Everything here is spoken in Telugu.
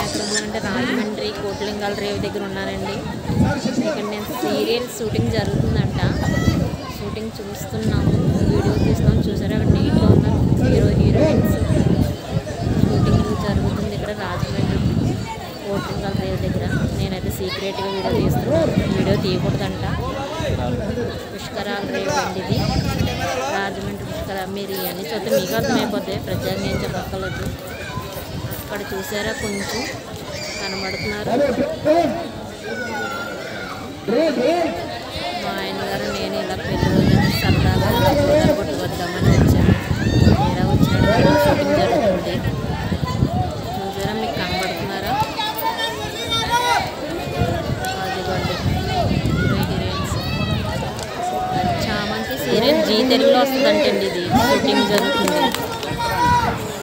ఎక్కడ ఉన్నానంటే రాజమండ్రి కోట్లింగాల రేవు దగ్గర ఉన్నానండి. ఇక్కడ నేను సీరియల్ షూటింగ్ జరుగుతుందంట. షూటింగ్ చూస్తున్నాము, వీడియో తీస్తున్నాం. చూసారా అక్కడ నీటిలో ఉన్నారు హీరోయిన్స్. షూటింగ్ జరుగుతుంది ఇక్కడ రాజమండ్రి కోట్లింగాల రేవు దగ్గర. నేనైతే సీక్రెట్గా వీడియో తీస్తున్నాను, వీడియో తీయకూడదంట. పుష్కరాల రేవు అండి ఇది, రాజమండ్రి పుష్కర. మీరు ఇవన్నీ చూస్తే మీకు అర్థమైపోతాయి, ప్రజలు నేను చెప్పక్కర్లేదు. అక్కడ చూసారా కొంచెం కనబడుతున్నారు. మా ఆయన గారు నేను ఇలా పెళ్లి రోజు సరదాగా కొట్టు వద్దామని వచ్చాను. ఇలా వచ్చినట్టు షూటింగ్ జరుగుతుంది. చూసారా, మీకు కనబడుతున్నారా? అదిగోండి హీరోయిన్స్. చామంతి సీరియల్ జీ తెలుగులో వస్తుందంటండి. ఇది షూటింగ్ జరుగుతుంది.